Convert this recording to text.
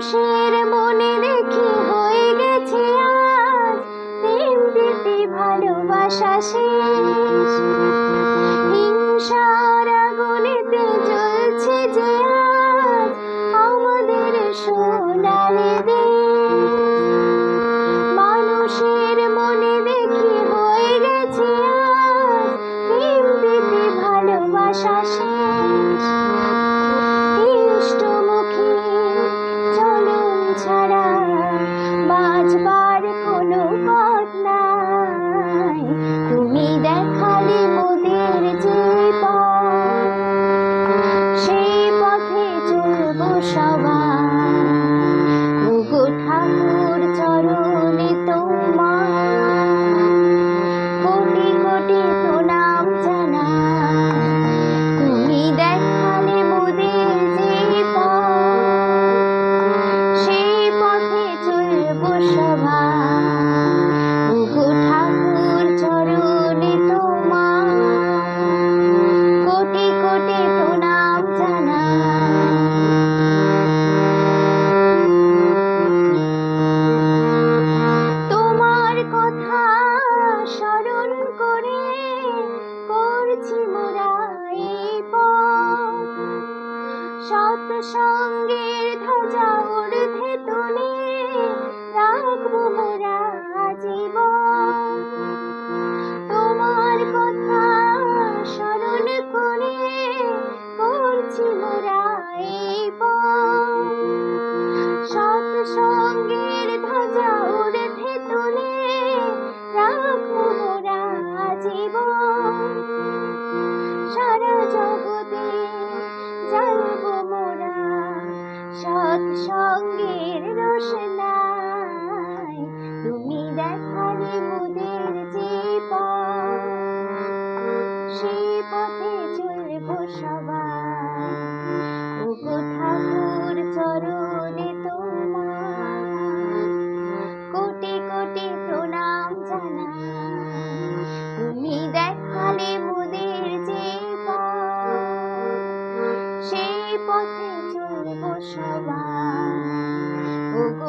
মানুষের মনে দেখি হয়ে গেছে আজ প্রেম প্রীতি ভালোবাসা শেষ। হিংসার আগুনেতে জ্বলছে যে আজ আমাদের সোনার দেশ। মানুষের মনে দেখি হয়ে গেছে আজ প্রেম প্রীতি ভালোবাসা শেষ। ইষ্টমুখী চলন ছাড়া বাঁচবার কোনো পথ নাই। তুমি দেখালে মোদের যে পথ, সেই পথে চলবো সবাই। ওগো ঠাকুর চরণে তোমার কোটি কোটি প্রণাম জানাই। তুমি দেখালে মোদের যে পথ, সেই পথে চলবো সবাই। ওগো ঠাকুর চরণে তোমার কোটি কোটি প্রণাম জানাই। তোমার কথা স্মরণ করে করছি মোরা এই পথ। সৎসঙ্গের ধ্বজা ঊর্ধ্বে তুলে রাখবো মোরা জীবন। তোমার কথা স্মরণ করে করছি মোরা এই পথ। সৎসঙ্গের ধ্বজা ঊর্ধ্বে তুলে রাখবো মোরা জীবন। সারা জগতে জ্বালবো মোরা সৎসঙ্গের রোশনাই। তুমি দেখালে মোদের যে পথ, সেই পথে চলবো সবাই। ওগো ঠাকুর চরণে তোমার কোটি কোটি প্রণাম জানাই। তুমি দেখালে মোদের যে পথ, সেই পথে চলবো সবাই। ওগো